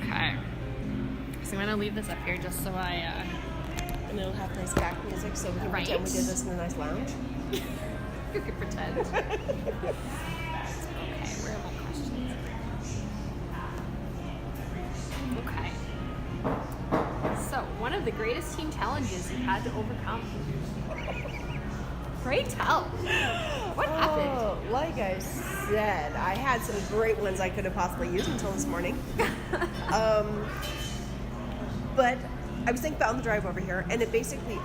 Okay. So I'm going to leave this up here just so I... And it'll have nice back music so we can pretend we did this in a nice lounge. You could pretend. Okay, where are my questions? Okay. So, one of the greatest team challenges you had to overcome. Pray tell. What happened? Like I said, I had some great ones I could have possibly used until this morning. But I was thinking about on the drive over here, and it basically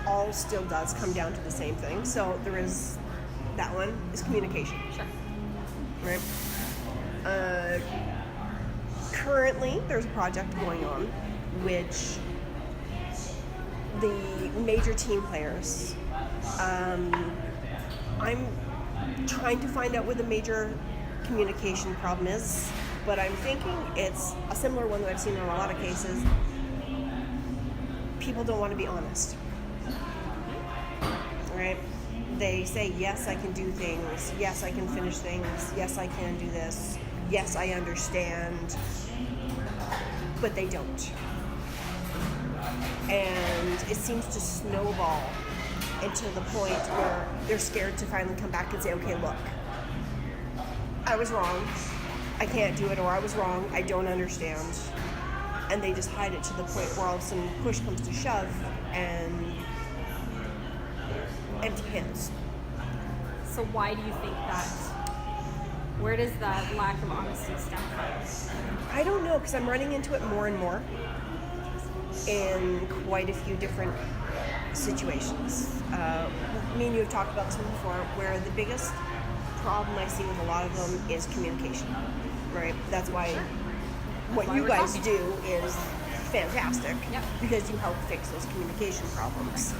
all still does come down to the same thing. So there is, that one is communication. Sure. Right? Currently, there's a project going on, which the major team players, I'm trying to find out what the major communication problem is, but I'm thinking it's a similar one that I've seen in a lot of cases. People don't want to be honest, right? They say, yes, I can do things. Yes, I can finish things. Yes, I can do this. Yes, I understand. But they don't. And it seems to snowball into the point where they're scared to finally come back and say, okay, look, I was wrong. I can't do it, or I was wrong. I don't understand. And they just hide it to the point where all of a sudden push comes to shove and empty hands. So why do you think that? Where does that lack of honesty stem from? I don't know, because I'm running into it more and more in quite a few different situations. Me and you have talked about this one before, where the biggest problem I see with a lot of them is communication, right? That's why what you guys do is fantastic, because you help fix those communication problems.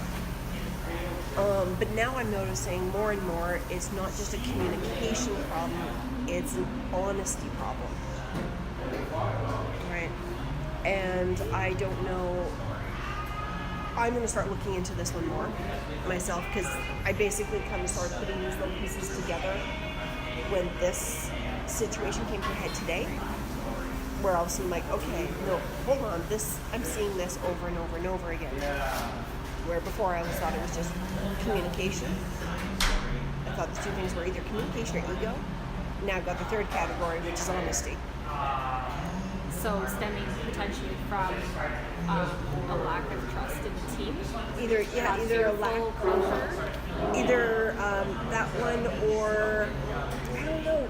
But now I'm noticing more and more it's not just a communication problem, it's an honesty problem, right? And I don't know, I'm going to start looking into this one more myself, because I basically kind of started putting these little pieces together when this situation came to a head today, where all of a sudden I'm like, okay, no, hold on, I'm seeing this over and over and over again. Where before I always thought it was just communication. I thought the two things were either communication or ego. Now I've got the third category, which is honesty. So stemming potentially from a lack of trust in the team? Either a lack of closure. Either that one, or I don't know.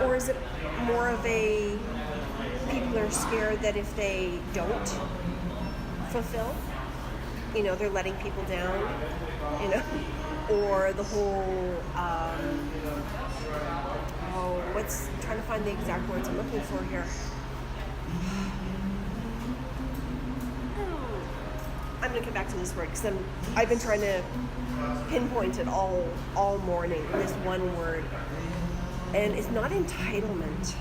Or is it more of a people are scared that if they don't fulfill, they're letting people down, or the whole, trying to find the exact words I'm looking for here. I'm going to come back to this word, because I've been trying to pinpoint it all morning, this one word. And it's not entitlement,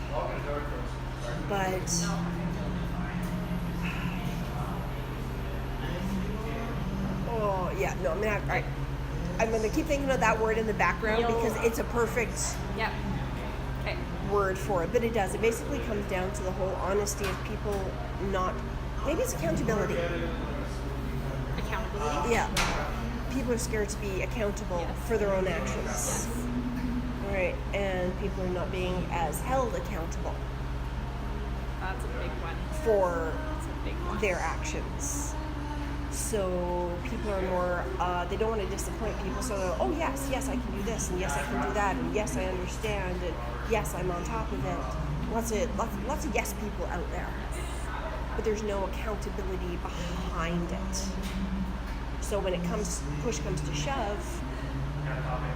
but I'm going to keep thinking of that word in the background, because it's a perfect word for it. But it does. It basically comes down to the whole honesty of people not... Maybe it's accountability. Accountability? Yeah. People are scared to be accountable for their own actions. Yes. Right. And people are not being as held accountable. That's a big one. For their actions. So people are more, they don't want to disappoint people, so they're, oh yes, I can do this, and yes, I can do that, and yes, I understand, and yes, I'm on top of it. Lots of yes people out there. But there's no accountability behind it. So when push comes to shove,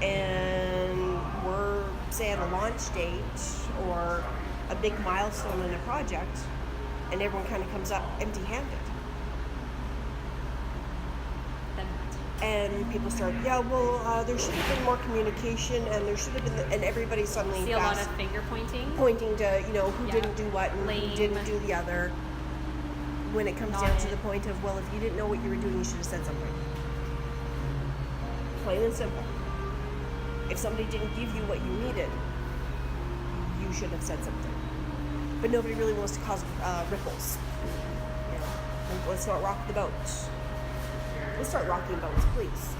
and we're, say, at a launch date, or a big milestone in a project, and everyone kind of comes up empty-handed. And people start, there should have been more communication, and there should have been, and everybody suddenly see a lot of finger pointing to, who didn't do what and who didn't do the other. When it comes down to the point of, well, if you didn't know what you were doing, you should have said something. Plain and simple. If somebody didn't give you what you needed, you should have said something. but nobody really wants to cause ripples. You know, like, let's not rock the boat. Let's start rocking boats, please.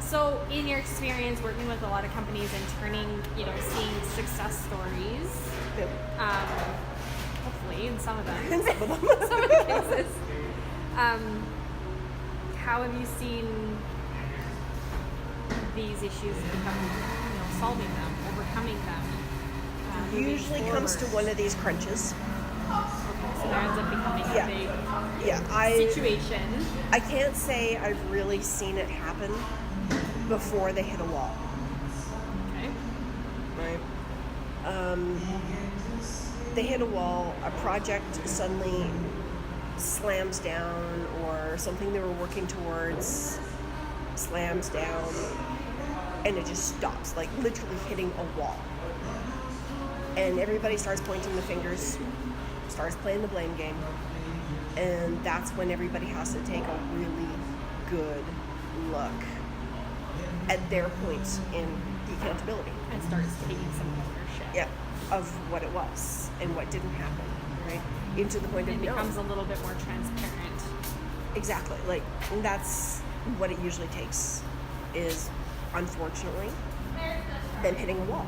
So, in your experience working with a lot of companies and turning, seeing success stories, hopefully in some of them, In some of them. some of the cases, how have you seen these issues become, solving them, overcoming them? Usually comes to one of these crunches. So there ends up becoming a big situation. I can't say I've really seen it happen before they hit a wall. Okay. Right. They hit a wall, a project suddenly slams down, or something they were working towards slams down, and it just stops, like literally hitting a wall. And everybody starts pointing the fingers, starts playing the blame game, and that's when everybody has to take a really good look at their point in the accountability. And starts taking some ownership. Yeah, of what it was and what didn't happen, right? Even to the point of it becomes a little bit more transparent. Exactly. Like, that's what it usually takes, is, unfortunately, them hitting a wall.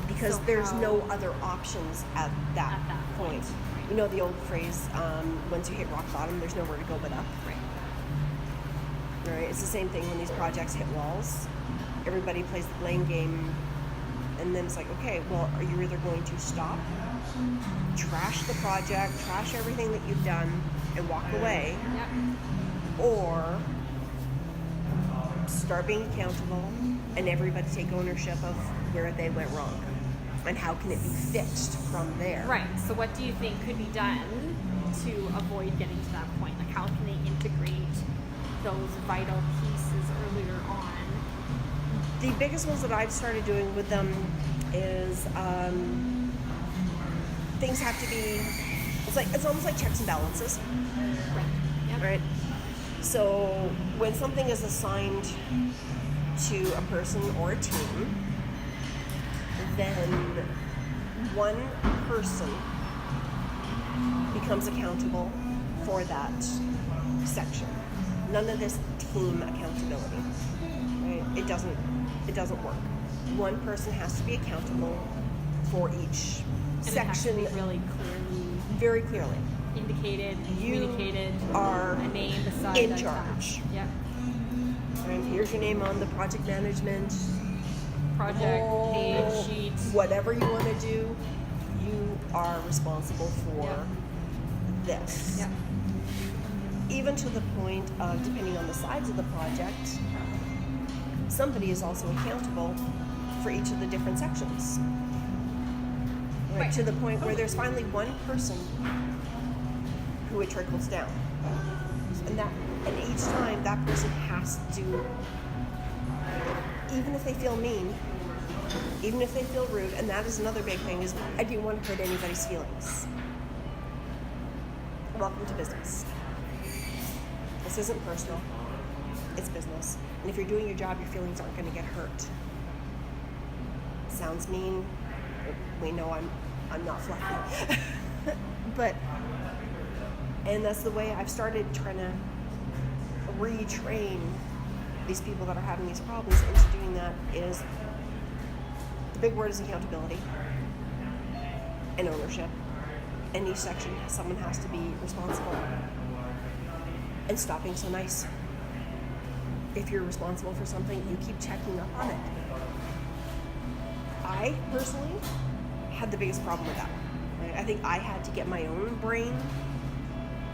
Because there's no other options at that point. Right. You know the old phrase, once you hit rock bottom, there's nowhere to go but up. Right. Right? It's the same thing when these projects hit walls. Everybody plays the blame game, and then it's like, okay, well, are you either going to stop, trash the project, trash everything that you've done, and walk away, or start being accountable and everybody take ownership of where they went wrong and how can it be fixed from there. Right. So what do you think could be done to avoid getting to that point? Like, how can they integrate those vital pieces earlier on? The biggest ones that I've started doing with them is things have to be, it's almost like checks and balances. Right. Yep. Right? So when something is assigned to a person or a team, then one person becomes accountable for that section. None of this team accountability. Right? It doesn't work. One person has to be accountable for each And section, it has to be really clearly very clearly. indicated, You communicated, are a name beside in that charge. task. Yep. And here's your name on the project management Project, page, sheet. whatever you want to do, you are responsible for this. Yep. Even to the point of, depending on the size of the project, somebody is also accountable for each of the different sections. Right. To the point where there's finally one person who it trickles down. And each time that person has to, even if they feel mean, even if they feel rude, and that is another big thing, is I didn't want to hurt anybody's feelings. Welcome to business. This isn't personal, it's business. And if you're doing your job, your feelings aren't going to get hurt. Sounds mean. We know I'm not fluffy. And that's the way I've started trying to retrain these people that are having these problems into doing that. Is the big word is accountability and ownership. And each section, someone has to be responsible. And stop being so nice. If you're responsible for something, you keep checking up on it. I personally had the biggest problem with that one. Right? I think I had to get my own brain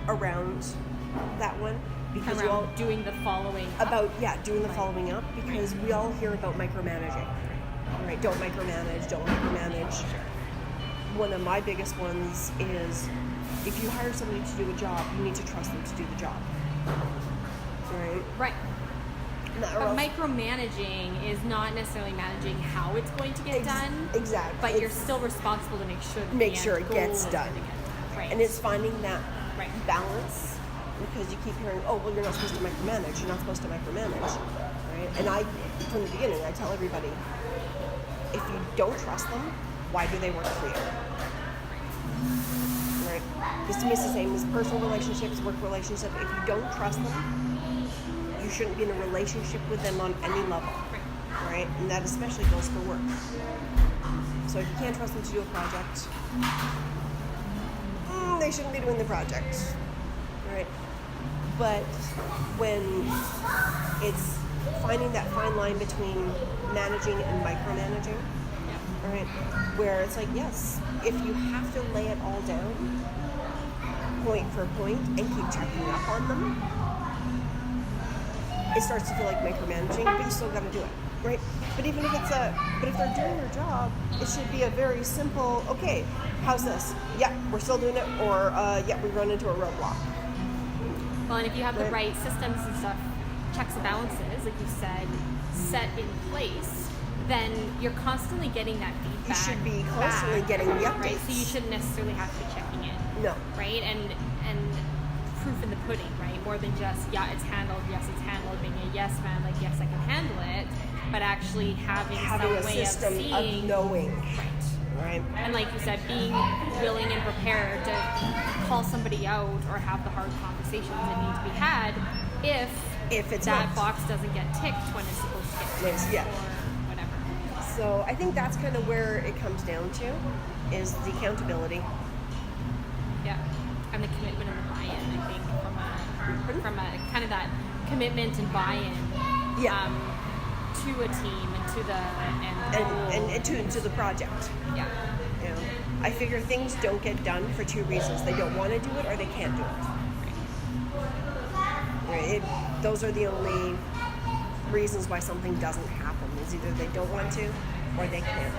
around that one, because you all doing the following doing the following up, because we all hear about micromanaging, right? Don't micromanage. One of my biggest ones is, if you hire somebody to do a job, you need to trust them to do the job, Right. Or But micromanaging is not necessarily managing how it's going to get done. Exactly. But you're still responsible to make sure that Make the sure end it gets goal is done. gonna get done. Right. And it's finding that Right. balance, because you keep hearing, oh, well, you're not supposed to micromanage. You're not supposed to micromanage, right? And from the beginning, I tell everybody, if you don't trust them, why do they work for you? Right? Because to me it's the same as personal relationships, work relationships. If you don't trust them, you shouldn't be in a relationship with them on any level. Right? And that especially goes for work. So if you can't trust them to do a project, they shouldn't be doing the project. Right? But when it's finding that fine line between managing and micromanaging, right? Where it's like, yes, if you have to lay it all down, point for point, and keep checking up on them, it starts to feel like micromanaging, but you still got to do it, right? But even if if they're doing their job, it should be a very simple, okay, how's this? Yeah, we're still doing it, or yeah, we run into a roadblock. Well, and if you have the right systems and stuff, checks and balances, like you said, set in place, then you're constantly getting that feedback. You should be constantly getting the updates. Right? So you shouldn't necessarily have to be checking it. No. Right? And proof in the pudding, right? More than just, yeah, it's handled, yes, it's handled, being a yes man, like, yes, I can handle it, but actually having some a way system of seeing. of knowing. Right. Right. And like you said, being willing and prepared to call somebody out or have the hard conversations that need to be had if it's that not. box doesn't get ticked when it's supposed to get ticked, Yeah. or whatever. So I think that's kind of where it comes down to, is the accountability. Yeah, and the commitment and the buy-in. I think from a kind of that commitment and buy-in. Yeah. To a team and to the and to the project. Yeah. You know, I figure things don't get done for two reasons: they don't want to do it, or they can't do it. Right? Those are the only reasons why something doesn't happen. Is either they don't want to, or they can't.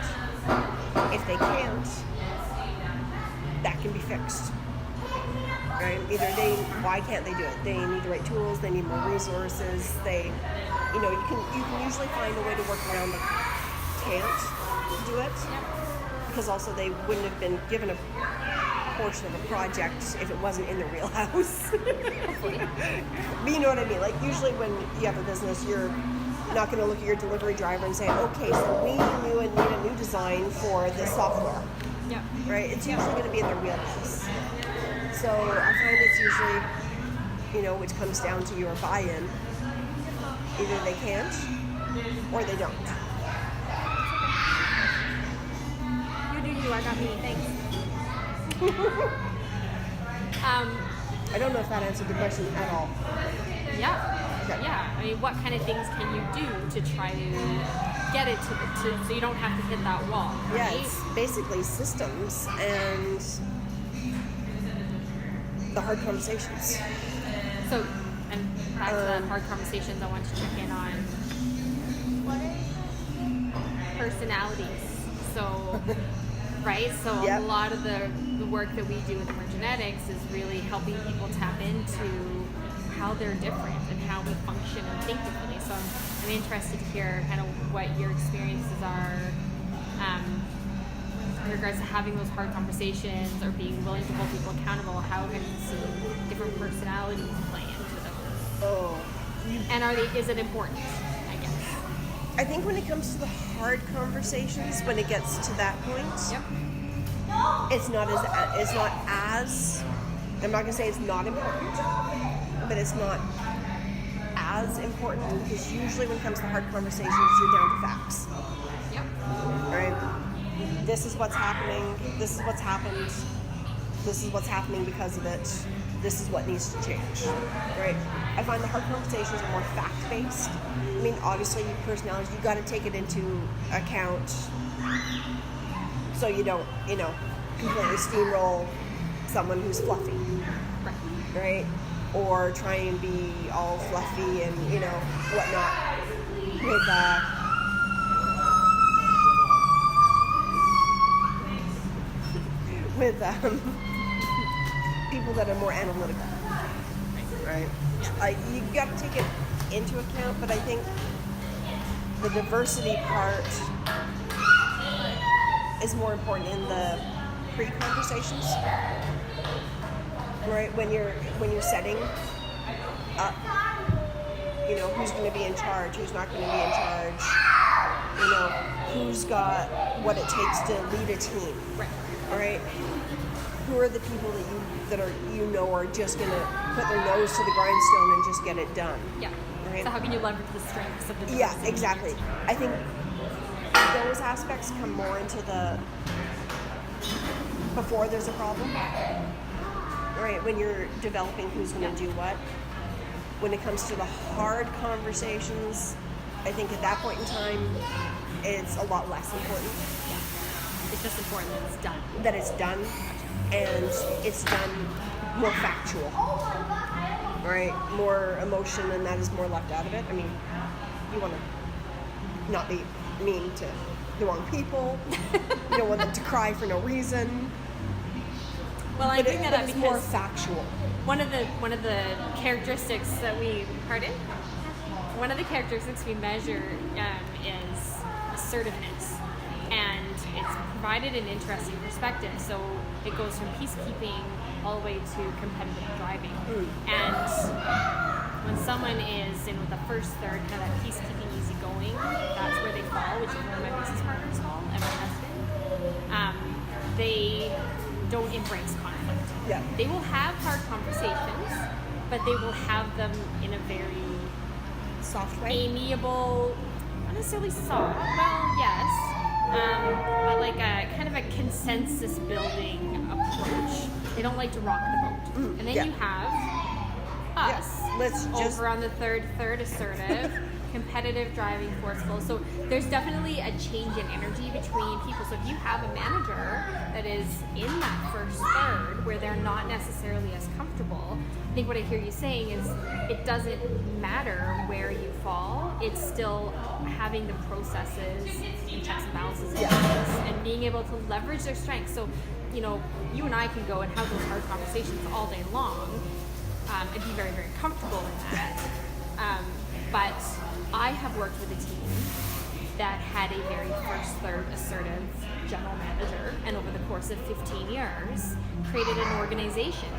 If they can't, that can be fixed. Right? Why can't they do it? They need the right tools. They need more resources. You can usually find a way to work around the can't do it, because also they wouldn't have been given a portion of a project if it wasn't in their wheelhouse. But you know what I mean? Like, usually when you have a business, you're not going to look at your delivery driver and say, okay, so we need a new design for this software. Yeah. Right? It's usually going to be in their wheelhouse. So I find it's usually, which comes down to your buy-in. Either they can't, or they don't. You do you, I got me, thanks. I don't know if that answered the question at all. Yeah. Okay. Yeah. I mean, what kind of things can you do to try to get it to so you don't have to hit that wall? Yeah, Right? it's basically systems and the hard conversations. So, and back to the hard conversations, I want to check in on personalities. So, right? So Yep. a lot of the work that we do with Emergenetics is really helping people tap into how they're different and how we function and think differently. So I'm interested to hear kind of what your experiences are in regards to having those hard conversations or being willing to hold people accountable. How have you seen different personalities play into those? Oh. And is it important, I guess? I think when it comes to the hard conversations, when it gets to that point, Yep. it's not as I'm not gonna say it's not important, but it's not as important, because usually when it comes to hard conversations, you're down to facts. Yep. Right? This is what's happening. This is what's happened. This is what's happening because of it. This is what needs to change. Right? I find the hard conversations are more fact-based. I mean, obviously, personalities, you got to take it into account so you don't, completely steamroll someone who's fluffy. Right. Right? Or try and be all fluffy and, whatnot with people that are more analytical. Right? You got to take it into account, but I think the diversity part is more important in the pre-conversations. Right, when you're setting up, who's going to be in charge, who's not going to be in charge, who's got what it takes to lead a team. Right. All right. Who are the people that are just gonna put their nose to the grindstone and just get it done? Yeah. Right? So how can you leverage the strengths of the Yeah, diversity in your exactly. team? I think those aspects come more into before there's a problem. Right, when you're developing who's going to do what. When it comes to the hard conversations, I think at that point in time, it's a lot less important. Yeah. It's just important that it's done. That it's done, and it's done more factual. Right, more emotion, and that is more left out of it. I mean, you want to not be mean to the wrong people. You don't want them to cry for no reason. Well, I bring that up it's because more factual. one of the characteristics that we measure is assertiveness, and it's provided an interesting perspective. So it goes from peacekeeping all the way to competitive driving. And when someone is in the first third, kind of that peacekeeping, easygoing, that's where they fall, which is where my business partners fall and my husband. They don't embrace conflict. Yeah. They will have hard conversations, but they will have them in a very Soft way. amiable, not necessarily soft, well, yes, but like a kind of a consensus building approach. They don't like to rock the boat. And then yeah. you have us Let's just over on the third assertive, competitive, driving, forceful. So there's definitely a change in energy between people. So if you have a manager that is in that first third where they're not necessarily as comfortable, I think what I hear you saying is it doesn't matter where you fall, it's still having the processes and checks and balances in place and being able to leverage their strengths. So, you know, you and I can go and have those hard conversations all day long and be very, very comfortable in that. But I have worked with a team that had a very first, third assertive general manager, and over the course of 15 years, created an organization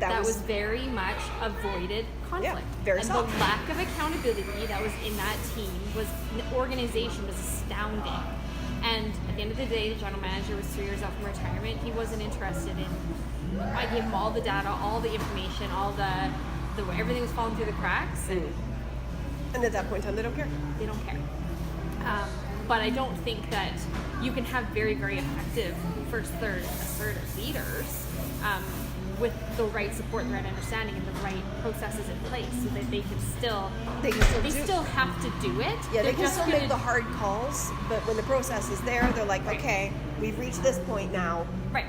that was very much avoided conflict. Very and soft. the lack of accountability that was in that team the organization was astounding. And at the end of the day, the general manager was 3 years out from retirement. He wasn't interested in, I gave him all the data, all the information, all the everything was falling through the cracks. And at that point in time, they don't care. They don't care. But I don't think that you can have very, very effective first, third, assertive leaders with the right support, the right understanding, and the right processes in place, so that they still have to do it. Yeah, They're they can just still gonna- make the hard calls, but when the process is there, they're like, okay, we've reached this point now. Right.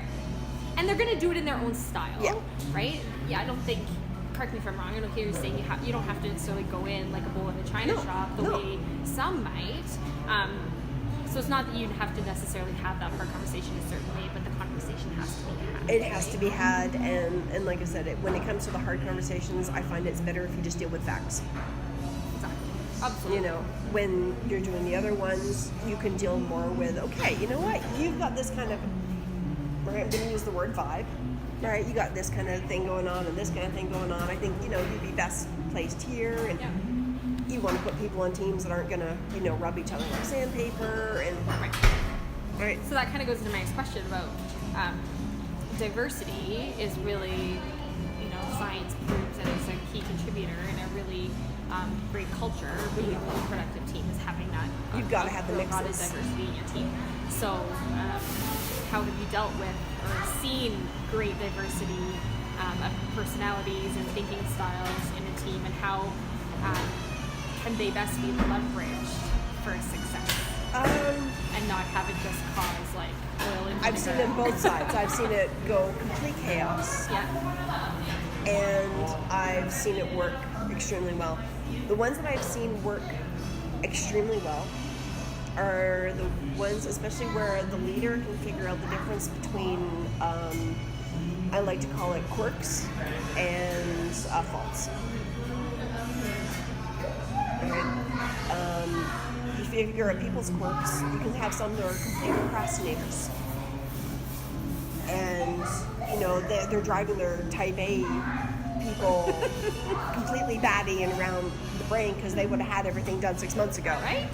And they're going to do it in their own style. Yeah. Right? Yeah, I don't think, correct me if I'm wrong, I don't hear you saying you don't have to necessarily go in like a bull in a china shop the way some might. So it's not that you'd have to necessarily have that hard conversation a certain way, but the conversation has to be had. It has to be had, and like I said, when it comes to the hard conversations, I find it's better if you just deal with facts. Exactly. Absolutely. You know, when you're doing the other ones, you can deal more with, okay, you know what, you've got this kind of, right, I'm going to use the word vibe, right, you got this kind of thing going on and this kind of thing going on. I think, you know, you'd be best placed here, and you want to put people on teams that aren't going to, you know, rub each other like sandpaper, and right. So that kind of goes into my next question about diversity is really, you know, science proves that it's a key contributor in a really great culture. Being a really productive team is having that. You've got to have the a lot of mixes. diversity in your team. So how have you dealt with or seen great diversity of personalities and thinking styles in a team, and how can they best be leveraged for success? And not have it just cause like oil and I've seen it on both sides. I've seen it go complete chaos, and I've seen it work extremely well. The ones that I've seen work extremely well are the ones, especially where the leader can figure out the difference between, I like to call it quirks and faults. You figure out people's quirks. You can have some that are complete procrastinators, and you know they're driving their type A people completely batty and around the brain because they would have had everything done 6 months ago. Right?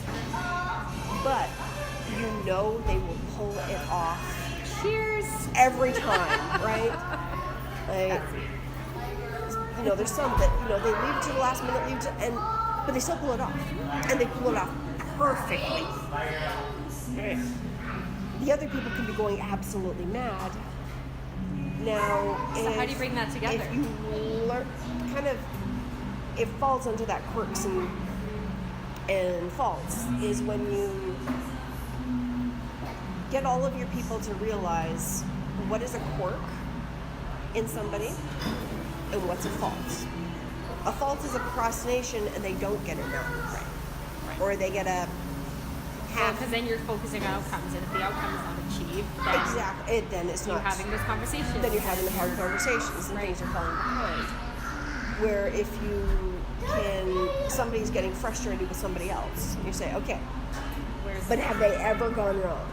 But you know they will pull it off Cheers. every time, right? Like, you know, there's some that, you know, they leave it to the last minute, but they still pull it off. And they pull it off perfectly. Right. The other people can be going absolutely mad. Now, So how do you bring that together? If you learn, it falls under that quirks and faults, is when you get all of your people to realize what is a quirk in somebody and what's a fault. A fault is a procrastination and they don't get it done. Right. Or they get a half. Because then you're focusing on outcomes, and if the outcome is not achieved, then exactly, then it's you're not. having those conversations. Then you're having the hard conversations, and things are falling behind. Where if somebody's getting frustrated with somebody else, you say, okay, but have they ever gone wrong?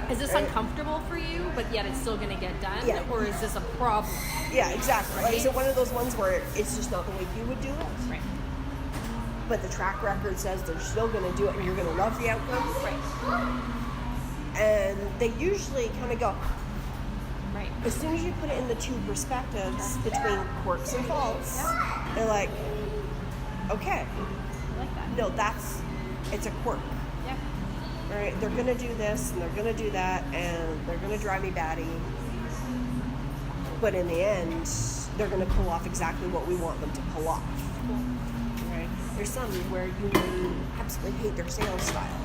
Is this uncomfortable for you, but yet it's still going to get done? Yeah. Or is this a problem? Yeah, exactly. Right? Like, so one of those ones where it's just not the way you would do it, Right. but the track record says they're still going to do it and you're going to love the outcome. Right. And they usually kind of go, Right. as soon as you put it in the two perspectives between quirks and faults, they're like, okay, I like that. no, it's a quirk. Yeah. All right, they're going to do this and they're going to do that and they're going to drive me batty. But in the end, they're going to pull off exactly what we want them to pull off. Cool. Right? There's some where you may absolutely hate their sales style.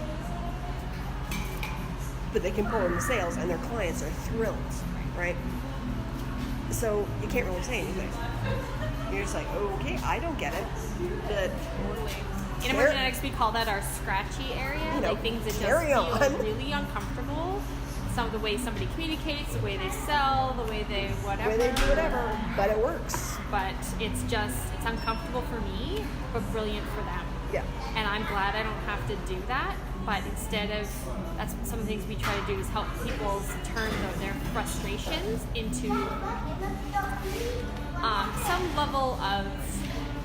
But they can pull in the sales and their clients are thrilled, right? So you can't really say anything. You're just like, okay, I don't get it. But Totally. In emergenetics, we call that our scratchy area, like things that just feel really uncomfortable. Some of the way somebody communicates, the way they sell, the way they whatever. The way they do whatever, but it works. But it's uncomfortable for me, but brilliant for them. Yeah. And I'm glad I don't have to do that. But instead of, that's some of the things we try to do is help people turn their frustrations into some level of,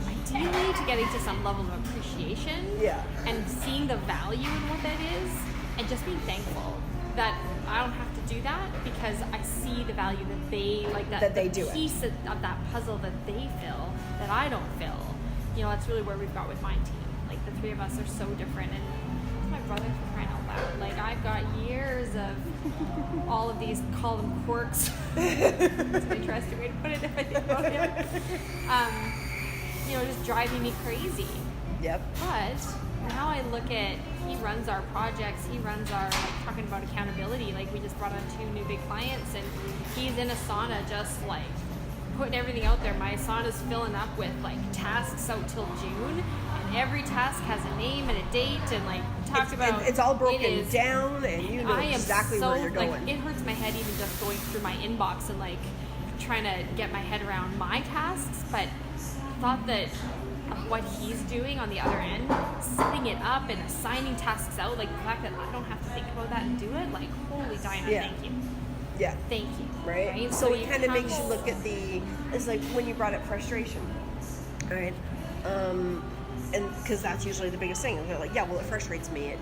ideally, to getting to some level of appreciation. Yeah. And seeing the value in what that is, and just being thankful that I don't have to do that because I see the value that they like, that they the do it. piece of that puzzle that they fill that I don't fill. You know, that's really where we've got with my team. Like the three of us are so different, and it's my brother for crying out loud. Like I've got years of all of these, call them quirks. It's an interesting way to put it if I think about him. You know, just driving me crazy. Yep. But now I look at, he runs our projects, he runs our, like, talking about accountability, like we just brought on 2 new big clients, and he's in Asana just like putting everything out there. My Asana's filling up with like tasks out till June, and every task has a name and a date, and like talked about It's all broken down, and you know I am exactly so, where you're going. Like, it hurts my head even just going through my inbox and like trying to get my head around my tasks, but thought that of what he's doing on the other end, setting it up and assigning tasks out, like the fact that I don't have to think about that and do it, like holy Diana, Yeah. thank you. Yeah. Thank you. Right? So it you kind of makes you come- look at it's like when you brought up frustration, right? And because that's usually the biggest thing. They're like, yeah, well, it frustrates me.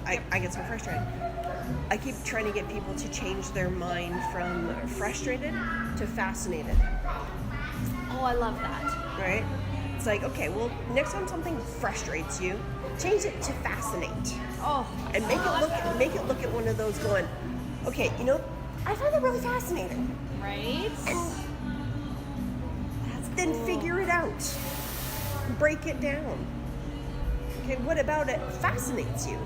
I get so frustrated. I keep trying to get people to change their mind from frustrated to fascinated, Oh, I love that. right? It's like, okay, well, next time something frustrates you, change it to fascinate. Oh, And make it look at one of those going, okay, I find that really fascinating. right? Then figure it out. Break it down. Okay, what about it fascinates you?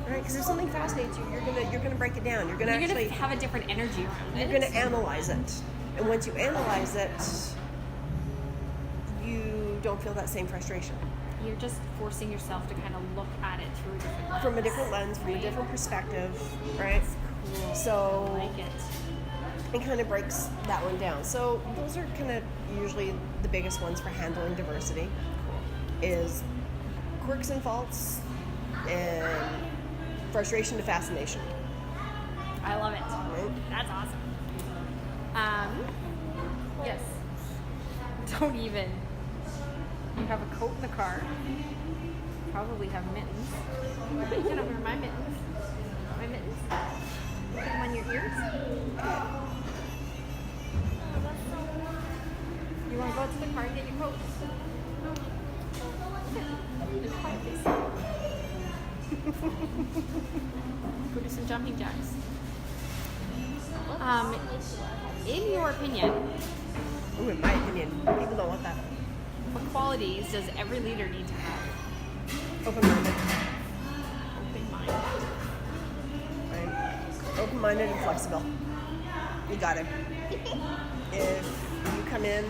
Right? Because if something fascinates you, you're gonna break it down. You're gonna You're actually gonna have a different energy around it. you're gonna analyze it. And once you analyze it, you don't feel that same frustration. You're just forcing yourself to kind of look at it through a different lens. From a different lens, from a right? different perspective, right? Cool. So I like it. it kind of breaks that one down. So those are kind of usually the biggest ones for handling diversity, is quirks and faults and frustration to fascination. I love it. Right? That's awesome. Yes. Don't even. You have a coat in the car. probably have mittens. You can wear my mittens. My mittens. Put them on your ears. Oh, that's so warm. You want to go out to the car and get your coat? There's a fireplace. Go do some jumping jacks. In your opinion, Ooh, in my opinion, people don't want that. what qualities does every leader need to have? Open-minded. Open-minded. Right? Open-minded and flexible. You got it. If you come in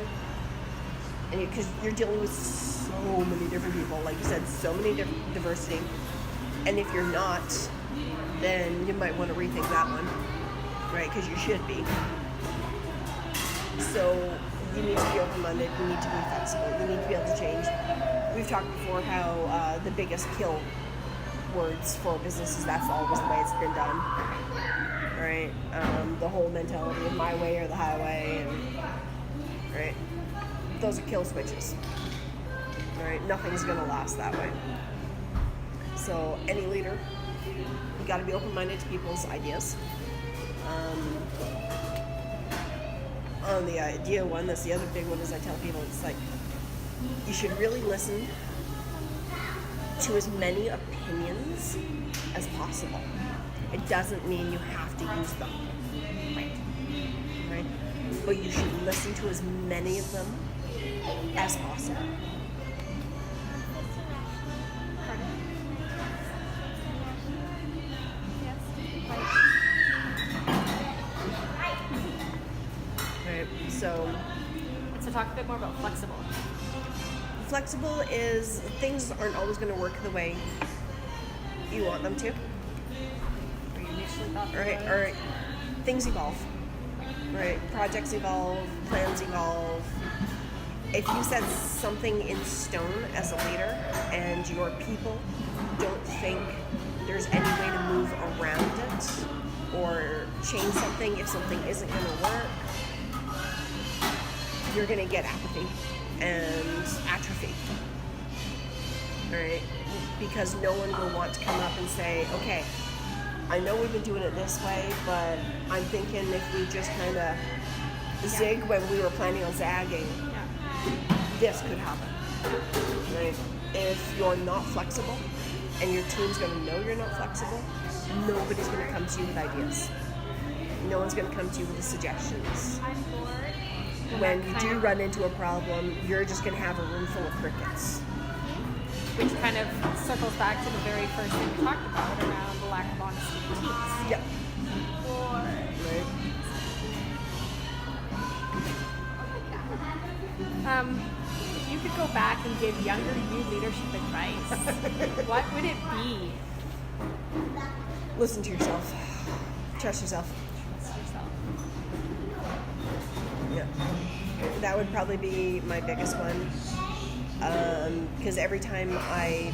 and because you're dealing with so many different people, like you said, so many different diversity, and if you're not, then you might want to rethink that one, right? Because you should be. So you need to be open-minded. You need to be flexible. You need to be able to change. We've talked before how the biggest kill words for businesses, that's always the way it's been done, right? The whole mentality of my way or the highway, and right, those are kill switches, right? Nothing's gonna last that way. So any leader, you got to be open-minded to people's ideas. On the idea one, that's the other big one, is I tell people, it's like you should really listen to as many opinions as possible. It doesn't mean you have to use them, right? But you should listen to as many of them as possible. Right. So talk a bit more about flexible. Flexible is things aren't always going to work the way you want them to. Or you initially thought they Right, would. or things evolve. Right, projects evolve, plans evolve. If you set something in stone as a leader and your people don't think there's any way to move around it or change something if something isn't going to work, you're going to get apathy and atrophy. Right? Because no one will want to come up and say, okay, I know we've been doing it this way, but I'm thinking if we just kind of zig when we were planning on zagging, this could happen. Right? If you're not flexible and your team's going to know you're not flexible, nobody's going to come to you with ideas. No one's going to come to you with the suggestions. When you do run into a problem, you're just going to have a room full of crickets. Which kind of circles back to the very first thing we talked about around the lack of honesty in teams. Yep. Right. If you could go back and give younger you leadership advice, what would it be? Listen to yourself. Trust yourself. Trust yourself. Yeah. That would probably be my biggest one. Because every time I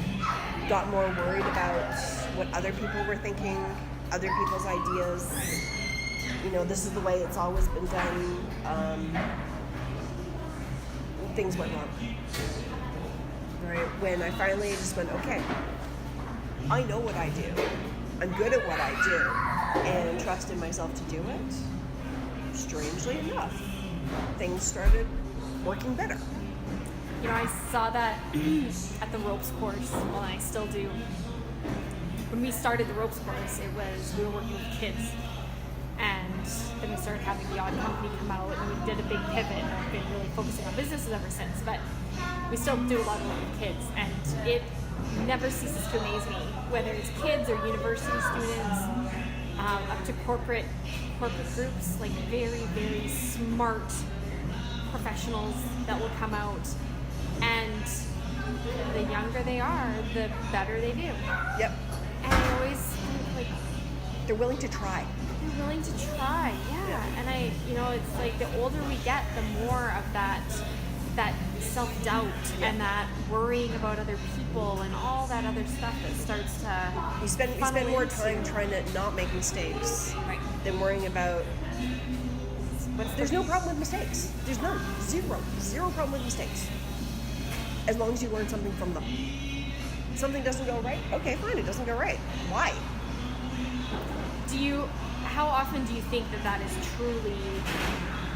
got more worried about what other people were thinking, other people's ideas, this is the way it's always been done, things went wrong. Right? When I finally just went, okay, I know what I do. I'm good at what I do, and trusted myself to do it. Strangely enough, things started working better. I saw that at the ropes course, well, I still do. When we started the ropes course, we were working with kids. And then we started having the odd company come out, and we did a big pivot, and I've been really focusing on businesses ever since. But we still do a lot of work with kids, and it never ceases to amaze me, whether it's kids or university students, up to corporate groups, like very, very smart professionals that will come out. And the younger they are, the better they do. Yep. And I always think, They're willing to try. they're willing to try, yeah. And it's like the older we get, the more of that self-doubt and that worrying about other people and all that other stuff that starts to You spend more time trying to not make mistakes than worrying about. There's no problem with mistakes. There's none. Zero problem with mistakes. As long as you learn something from them. something doesn't go right, okay, fine, it doesn't go right. Why? How often do you think that is truly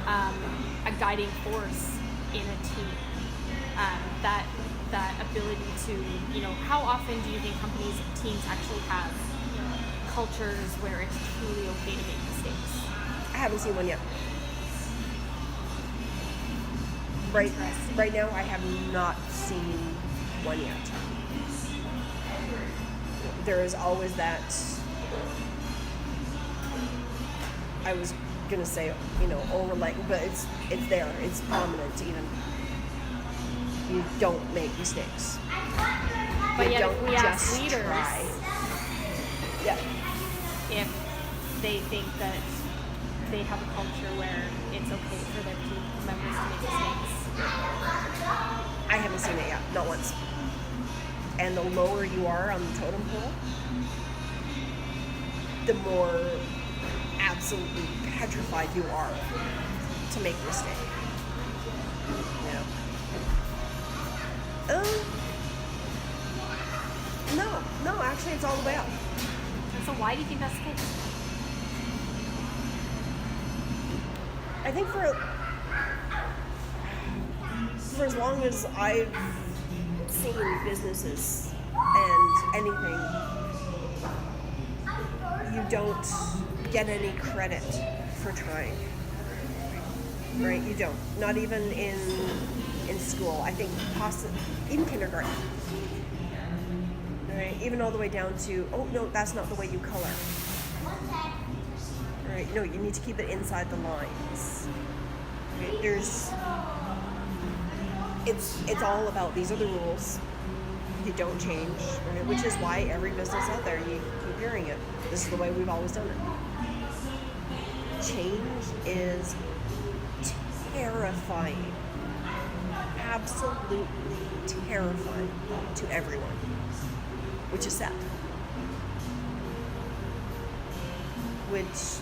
a guiding force in a team? That ability to, how often do you think teams actually have cultures where it's truly okay to make mistakes? I haven't seen one yet. Interesting. Right now, I have not seen one yet. There is always that. I was gonna say, overlaying, but it's there. It's prominent even. You don't make mistakes. But You yet, don't if we ask just leaders try. Yeah. if they think that they have a culture where it's okay for their team members to make mistakes. I haven't seen it yet, not once. And the lower you are on the totem pole, the more absolutely petrified you are to make a mistake. No, actually it's all the way up. So why do you think that's the case? I think for as long as I've seen businesses and anything, you don't get any credit for trying. Right? You don't. Not even in school. I think possibly even kindergarten. Right? Even all the way down to, oh no, that's not the way you color. Right? No, you need to keep it inside the lines. Right? It's all about, these are the rules. You don't change, right? Which is why every business out there, you keep hearing it. This is the way we've always done it. Change is terrifying. Absolutely terrifying to everyone. Which is sad. Which,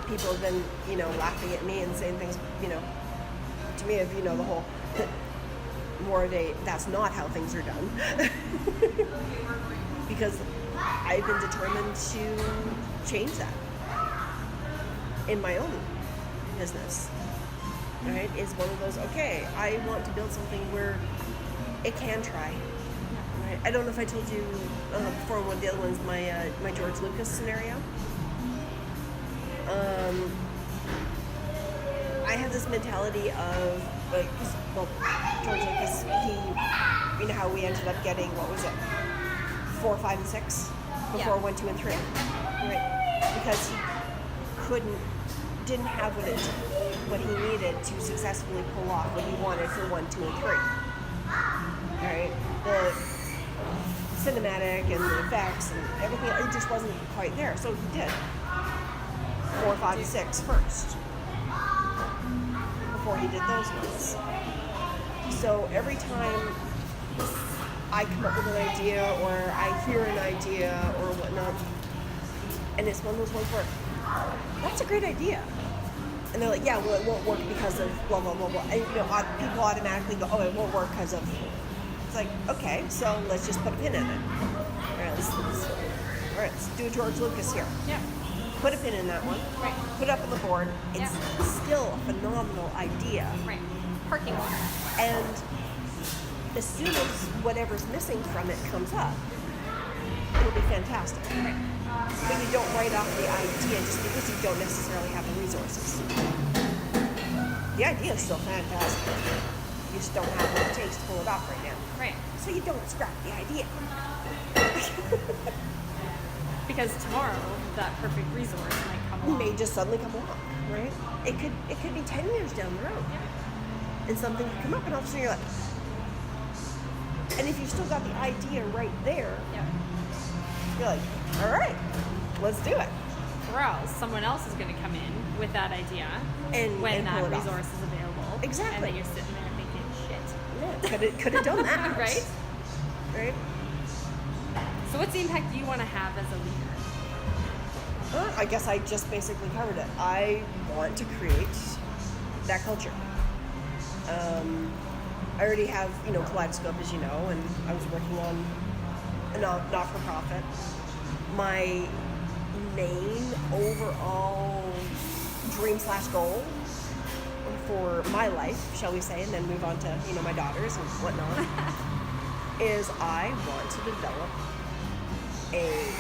people have been, laughing at me and saying things, to me of, the whole, more of a, that's not how things are done. Because I've been determined to change that in my own business. Right? Is one of those, okay, I want to build something where it can try. Right? I don't know if I told you before, one of the other ones, my George Lucas scenario. I have this mentality of, George Lucas, you know how we ended up getting, 4, 5, and 6 before 1, 2, and 3, right? Because he didn't have what he needed to successfully pull off what he wanted for 1, 2, and 3. All right, the cinematic and the effects and everything, it just wasn't quite there. So he did 4, 5, and 6 first before he did those ones. So every time I come up with an idea or I hear an idea or whatnot, and it's one of those ones where, that's a great idea. And they're like, yeah, well, it won't work because of blah, blah, blah, blah. And, people automatically go, oh, it won't work because of... It's like, okay, so let's just put a pin in it. All right, let's do a George Lucas here. Yeah. Put a pin in that one. Right. Put it up on the board. It's still a phenomenal idea. Right. Parking lot. And as soon as whatever's missing from it comes up, it'll be fantastic. Right. But you don't write off the idea just because you don't necessarily have the resources. The idea is still fantastic. You just don't have what it takes to pull it off right now. Right. So you don't scrap the idea. Because tomorrow, that perfect resource might come It along. may just suddenly come along, right? It could be 10 years down the road. Yeah. And something could come up and all of a sudden you're like... And if you've still got the idea right there, you're like, all right, let's do it. Or else someone else is going to come in with that idea And when pull that it off. resource is available. Exactly. And then you're sitting there thinking, shit. Yeah, could have done that. Right? Right? So what's the impact you want to have as a leader? I guess I just basically covered it. I want to create that culture. I already have, Kaleidoscope, as you know, and I was working on a not-for-profit. My main overall dream/goal for my life, shall we say, and then move on to, my daughters and whatnot, is I want to develop a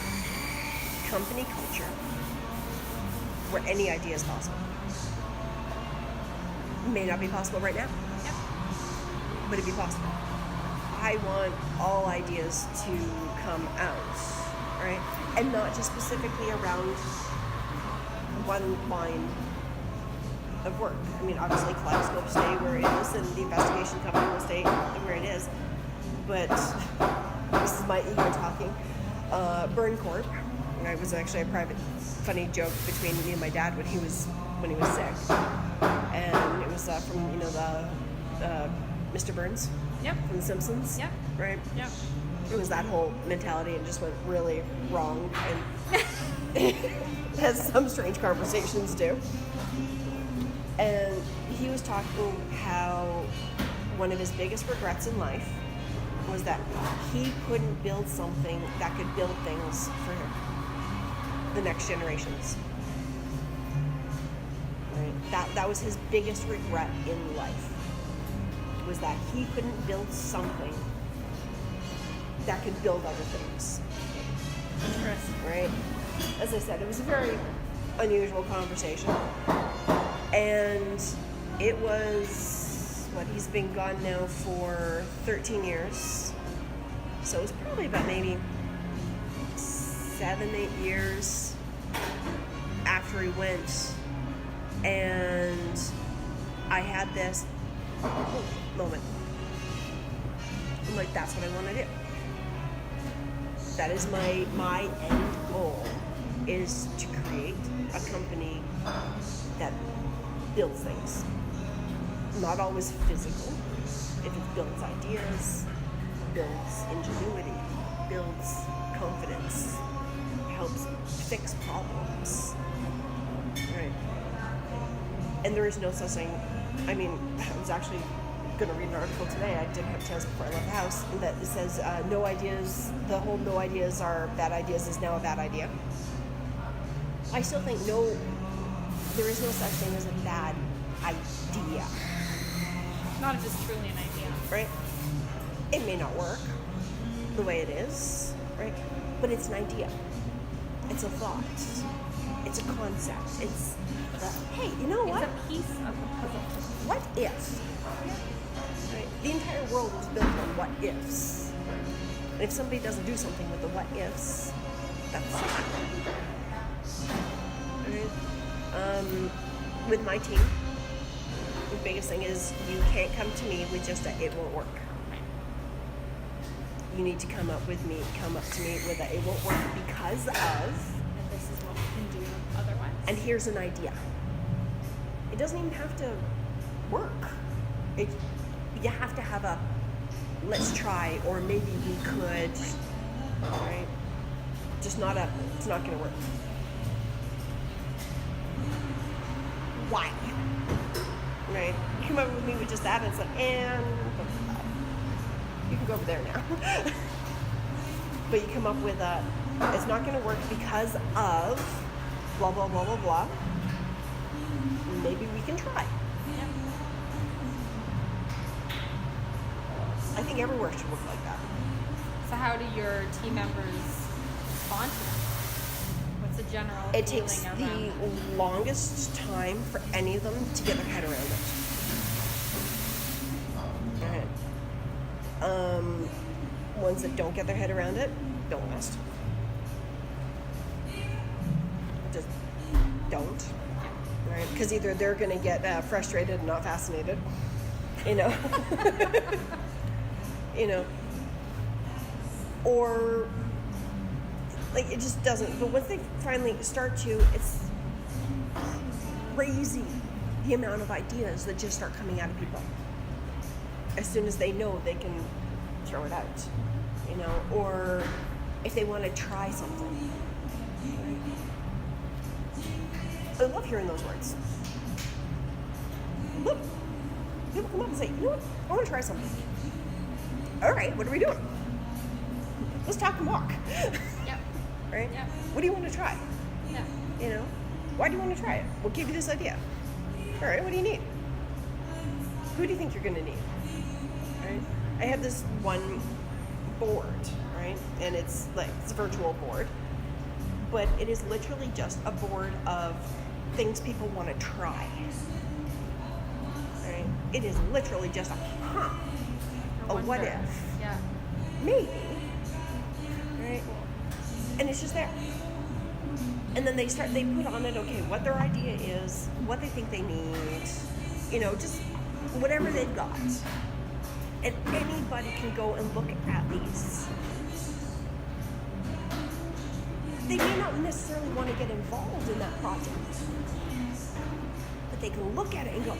company culture where any idea is possible. May not be possible right now, but it'd be possible. I want all ideas to come out, right? And not just specifically around one line of work. I mean, obviously, Kaleidoscope stay where it is, and the investigation company will stay where it is. But this is my ego talking. Byrne Corp. It was actually a private, funny joke between me and my dad when he was sick, and it was from the Mr. Burns. Yep. From The Simpsons. Yep. Right. Yep. It was that whole mentality and just went really wrong, and has some strange conversations too. And he was talking how one of his biggest regrets in life was that he couldn't build something that could build things for the next generations. Right? That was his biggest regret in life, was that he couldn't build something that could build other things. Interesting. Right? As I said, it was a very unusual conversation. And it was, he's been gone now for 13 years. So it was probably about maybe 7-8 years after he went. And I had this moment. I'm like, that's what I want to do. That is my end goal, is to create a company that builds things. Not always physical. If it builds ideas, builds ingenuity, builds confidence, helps fix problems. Right. And there is no such thing. I mean, I was actually going to read an article today. I didn't have a chance before I left the house, that it says no ideas, the whole no ideas are bad ideas is now a bad idea. I still think there is no such thing as a bad idea. Not if it's truly an idea. Right? It may not work the way it is, right? But it's an idea. It's a thought. It's a concept. It's hey, you know what? It's a piece of the puzzle. What if? Right? The entire world was built on what ifs. And if somebody doesn't do something with the what ifs, that's right? With my team, the biggest thing is you can't come to me with just a it won't work. You need to come up to me with a it won't work because of, And this is what we can do otherwise. and here's an idea. It doesn't even have to work. You have to have a let's try, or maybe we could, right? Just not it's not gonna work. Why? Right? You come up with me with just that, and it's like, and you can go over there now. But you come up with it's not gonna work because of blah blah blah blah blah. Maybe we can try. I think everywhere should work like that. So how do your team members respond to that? What's the general It feeling takes around the that? longest time for any of them to get their head around it. Okay. Ones that don't get their head around it, don't last. Just don't. Right? Because either they're going to get frustrated and not fascinated, or like it just doesn't. But once they finally start to, it's crazy the amount of ideas that just start coming out of people as soon as they know they can throw it out, or if they want to try something. I love hearing those words. Look, people come up and say, you know what, I want to try something. All right, what are we doing? Let's talk and walk. Yep. Right? Yep. What do you want to try? Yeah. You know, why do you want to try it? We'll give you this idea. All right, what do you need? Who do you think you're going to need? Right? I have this one board, right? And it's a virtual board, but it is literally just a board of things people want to try. Right? It is literally just a what wonder. if, Yeah. maybe, right? And it's just there. And then they put on it, okay, what their idea is, what they think they need, you know, just whatever they've got. And anybody can go and look at these. They may not necessarily want to get involved in that project, but they can look at it and go,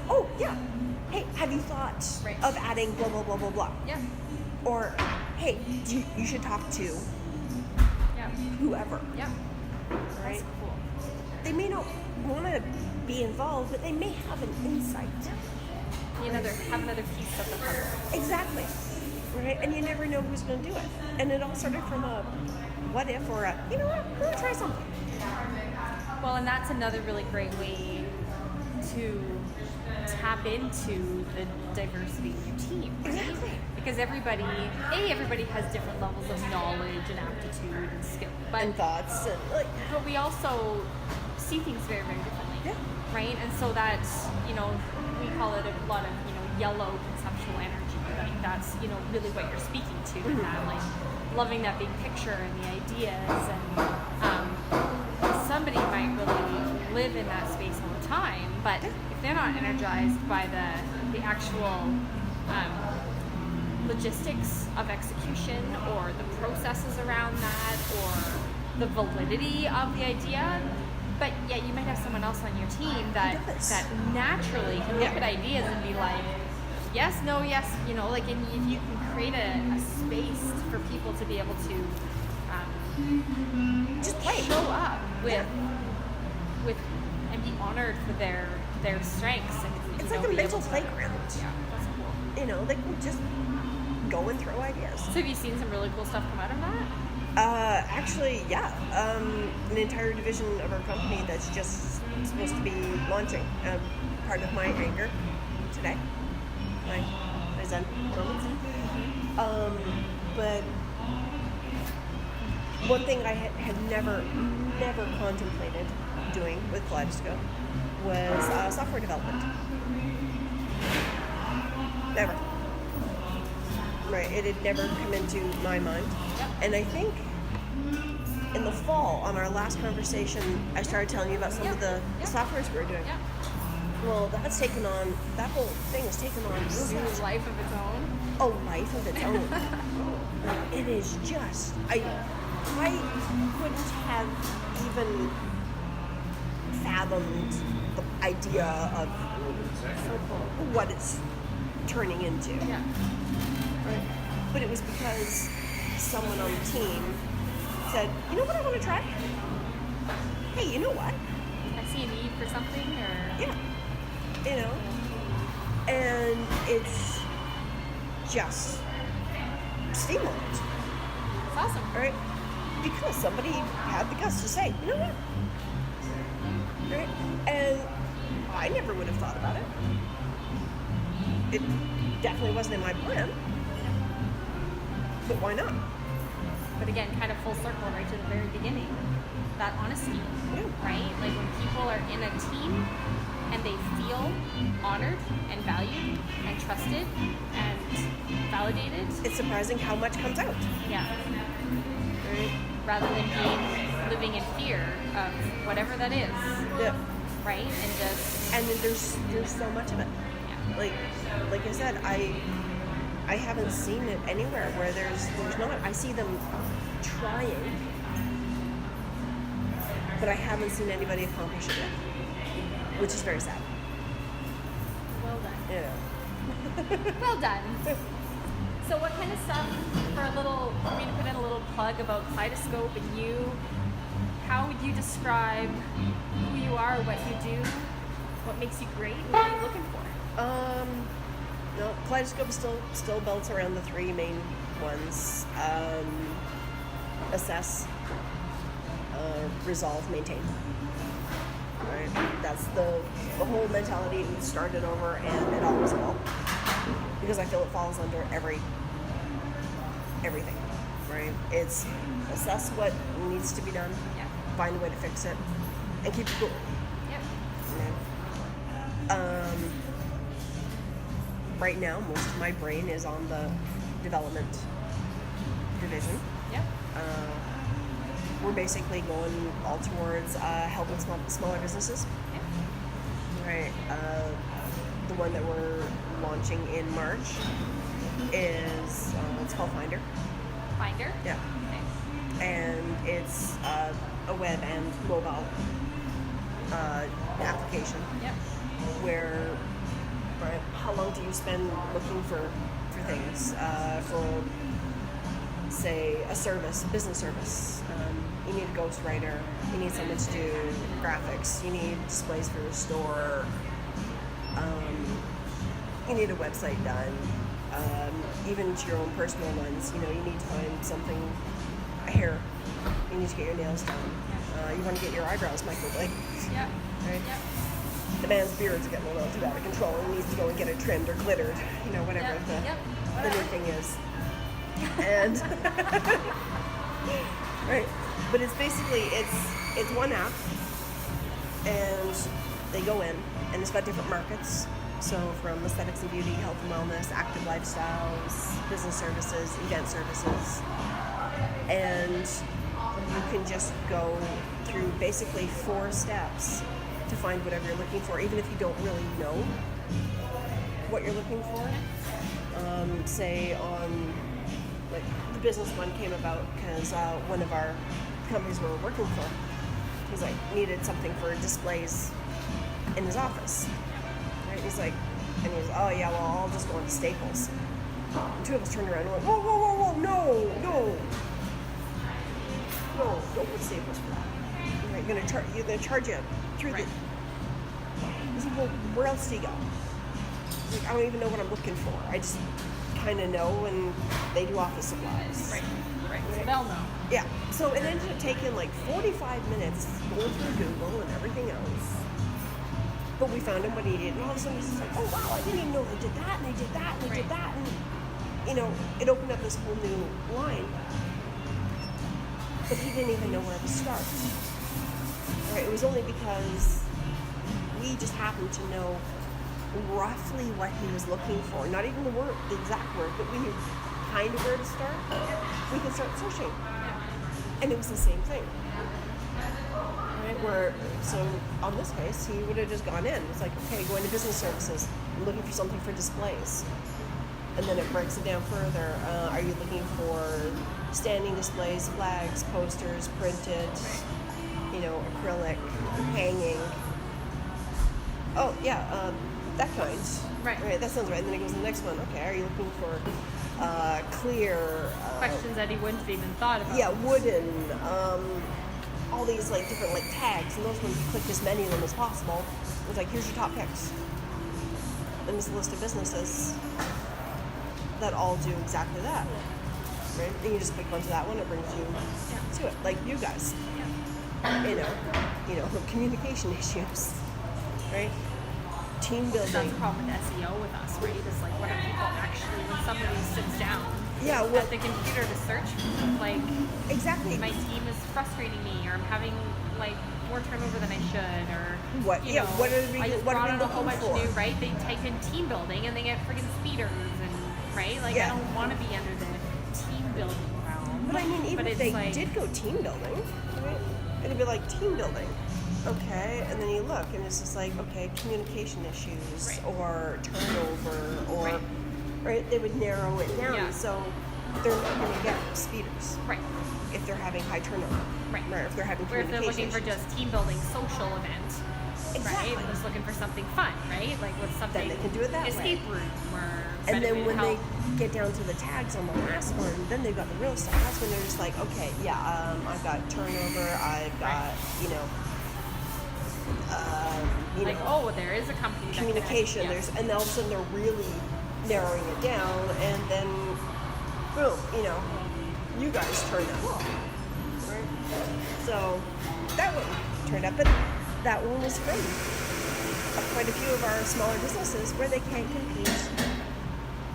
oh yeah, hey, have you thought Right. of adding blah, blah, blah, blah, blah? Yeah. Or, hey, you should talk to Yeah. whoever, Yeah. right? That's cool. They may not want to be involved, but they may have an insight. Have another piece of the puzzle. Exactly. Right? And you never know who's going to do it. And it all started from a what if or a, you know what, I'm going to try something. Well, and that's another really great way to tap into the diversity in your team. Right? Exactly. Because everybody has different levels of knowledge and aptitude and skill. And thoughts. And But we also see things very, very differently. Yeah. Right? And so that's, we call it a lot of, yellow conceptual energy. I think that's, really what you're speaking to in that, like, loving that big picture and the ideas. And somebody might really live in that space all the time, but if they're not energized by the actual logistics of execution or the processes around that or the validity of the idea, but yet you might have someone else on your team that naturally can look at ideas and be like, yes, no, yes, and if you can create a space for people to be able to just play. show up with and be honored for their strengths. And, It's like a be mental able to- playground. Yeah, that's cool. They can just go and throw ideas. So have you seen some really cool stuff come out of that? Actually, yeah. An entire division of our company that's just supposed to be launching. Part of my anger today. My Zen moments. But one thing I had never contemplated doing with Kaleidoscope was software development. Never. Right, it had never come into my mind. Yep. And I think in the fall, on our last conversation, I started telling you about some of the softwares we were doing. Yeah. Well, that whole thing has taken on This is a life of its own. a life of its own. It is just, I couldn't have even fathomed the idea of what it's turning into. Yeah. Right. But it was because someone on the team said, you know what I want to try? Hey, you know what? I see a need for something, or Yeah. And it's just steamrolled, it's awesome. right? Because somebody had the guts to say, you know what? Right? And I never would have thought about it. It definitely wasn't in my plan. But why not? But again, kind of full circle right to the very beginning. That honesty, right? Like when people are in a team and they feel honored and valued and trusted and validated. It's surprising how much comes out. Yeah. Right? Rather than living in fear of whatever that is, Yeah. right? And just And then there's so much of it. yeah. Like I said, I haven't seen it anywhere where there's not. I see them trying, but I haven't seen anybody accomplish it yet, which is very sad. Well done. Yeah. Well done. So what kind of stuff for me to put in a little plug about Kaleidoscope and you, how would you describe who you are, what you do, what makes you great, what are you looking for? No, kaleidoscope still built around the three main ones. Assess, resolve, maintain. Right? That's the whole mentality we started over, and it always will. Because I feel it falls under everything. Right? It's assess what needs to be done, find a way to fix it, and keep it cool. Yep. Right now, most of my brain is on the development division. Yep. We're basically going all towards helping smaller businesses. Yep. Right. The one that we're launching in March is it's called Finder. Finder. Yeah. Okay. And it's a web and mobile application. Yep. Where, right, how long do you spend looking for things? For, say, a service, a business service. You need a ghostwriter. You need someone to do graphics. You need displays for your store. You need a website done. Even to your own personal ones, you need to find something, a hair. You need to get your nails done. You want to get your eyebrows microbladed. Yep. Right? Yep. The man's beard's getting a little too out of control. He needs to go and get it trimmed or glittered. Whatever the new thing is. And right, but it's basically it's one app, and they go in, and it's got different markets. So from aesthetics and beauty, health and wellness, active lifestyles, business services, event services, and you can just go through basically 4 steps to find whatever you're looking for, even if you don't really know what you're looking for. Say on, like, the business one came about because one of our companies we were working for, he's like, needed something for displays in his office. Right? He's like, and he was, oh yeah, well, I'll just go into Staples. And 2 of us turned around and went, whoa, whoa, whoa, whoa, no, don't put Staples for that. Right? You're gonna charge you through the. He said, well, where else do you go? He's like, I don't even know what I'm looking for. I just kind of know, and they do office supplies. Right. So they'll know. Yeah. So it ended up taking like 45 minutes going through Google and everything else. But we found him what he did, and all of a sudden he's just like, oh wow, I didn't even know they did that, and they did that, and they did that, and it opened up this whole new line. But he didn't even know where to start. Right? It was only because we just happened to know roughly what he was looking for. Not even the exact word, but we knew kind of where to start. We could start searching. And it was the same thing. Right? So on this case, he would have just gone in. It's like, okay, go into business services. I'm looking for something for displays. And then it breaks it down further. Are you looking for standing displays, flags, posters, printed, acrylic, hanging? Oh, yeah, that kind. Right, that sounds right. And then it goes to the next one. Okay, are you looking for clear... Questions that he wouldn't have even thought about. Yeah, wooden, all these different tags, and those ones you click as many of them as possible. It was like, here's your top picks. And there's a list of businesses that all do exactly that. Right? And you just click onto that one, it brings you to it. Like you guys. Communication issues. Right? Team building. That's the problem with SEO with us, right? It's like, what are people actually, when somebody sits down at the computer to search, exactly. My team is frustrating me, or I'm having more turnover than I should, or what are we I just brought on a whole looking bunch for? new, right? They type in team building and they get friggin' speeders, and right? I don't want to be under the team building realm. But I mean, even if they did go team building, right? It'd be like team building. Okay, and then you look, and it's just like, okay, communication issues, or turnover, or right? They would narrow it down, so they're not going to get speeders, right? If they're having high turnover, right? Or if they're having or if they're looking for just team building social event, exactly. Right? Just looking for something fun, right? Like with something. Then they can do it that escape way. room, or and then when help. they get down to the tags on the last one, then they've got the real stuff. That's when they're just like, okay, I've got turnover, I've got you like, know, oh, there is a company that communication. can, There's, and all of a sudden they're really narrowing it down, and then boom, you know, you guys turned up. Right? So that one turned up, but that one was free. Quite a few of our smaller businesses where they can't compete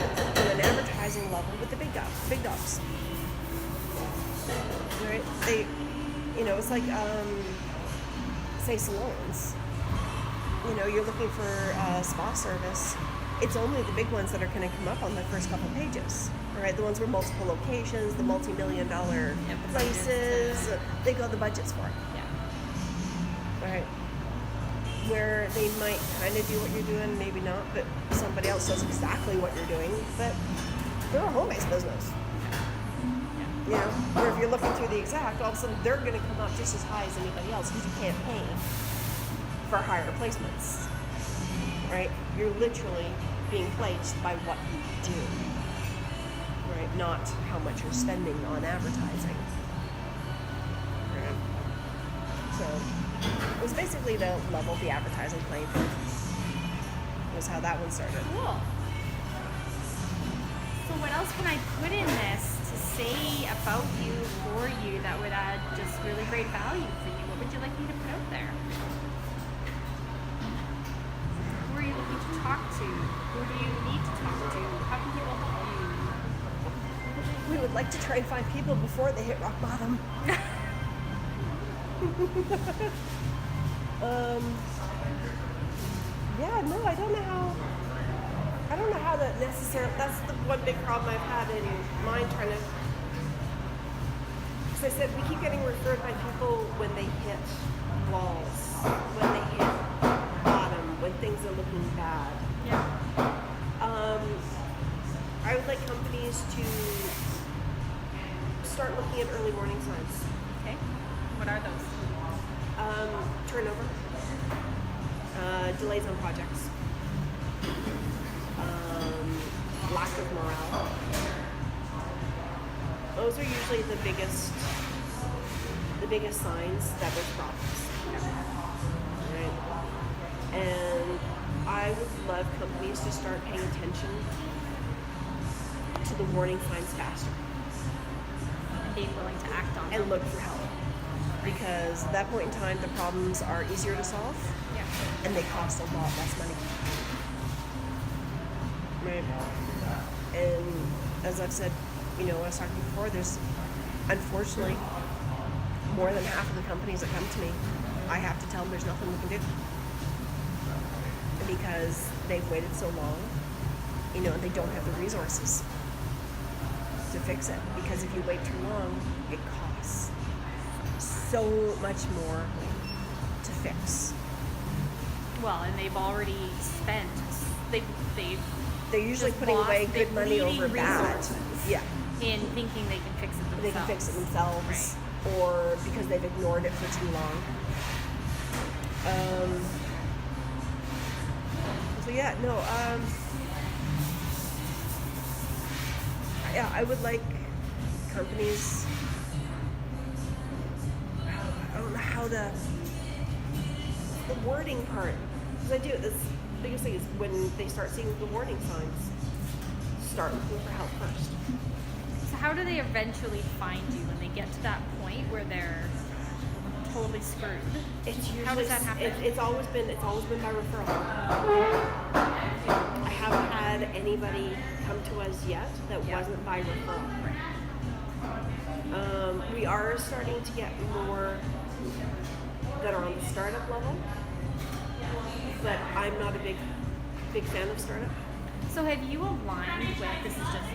on an advertising level with the big dogs. Right? They, you know, it's like, say salons. You know, you're looking for a spa service. It's only the big ones that are going to come up on the first couple pages, right? The ones with multiple locations, the multi-million-dollar places, they got the budgets for it. Yeah. Right. Where they might kind of do what you're doing, maybe not, but somebody else does exactly what you're doing, but they're a home-based business. You know, where if you're looking through the exact, all of a sudden they're going to come up just as high as anybody else because you can't pay for higher placements. Right? You're literally being placed by what you do. Right? Not how much you're spending on advertising. Right? So it was basically to level the advertising playing field. Was how that one started. Cool. So what else can I put in this to say about you, for you, that would add just really great value for you? What would you like me to put out there? Who are you looking to talk to? Who do you need to talk to? How can people help you? We would like to try and find people before they hit rock bottom. Yeah, no, I don't know how that necessarily, that's the one big problem I've had in mind trying to, because I said we keep getting referred by people when they hit walls, when they hit bottom, when things are looking bad. Yeah. I would like companies to start looking at early warning signs. Okay. What are those? Turnover, delays on projects, lack of morale. Those are usually the biggest signs that there's problems. Right? And I would love companies to start paying attention to the warning signs faster And being willing to act on and them. look for help. Because at that point in time, the problems are easier to solve Yeah. and they cost a lot less money. Right. And as I've said, you know, I was talking before, there's unfortunately more than half of the companies that come to me, I have to tell them there's nothing we can do. Because they've waited so long, you know, they don't have the resources to fix it. Because if you wait too long, it costs so much more to fix. Well, and they've already spent. They've They're usually just putting lost away the good money over bleeding bad. resources Yeah, in thinking they can fix it themselves. they can fix it themselves, or because they've ignored it for too long. So yeah, no. Yeah, I would like companies. I don't know how to. The wording part, because I do. The biggest thing is when they start seeing the warning signs, start looking for help first. So how do they eventually find you when they get to that point where they're totally screwed? It's usually, How does that happen? It's always been by referral. I haven't had anybody come to us yet that wasn't by referral. We are starting to get more that are on the startup level, but I'm not a big fan of startup. So have you aligned with, this is just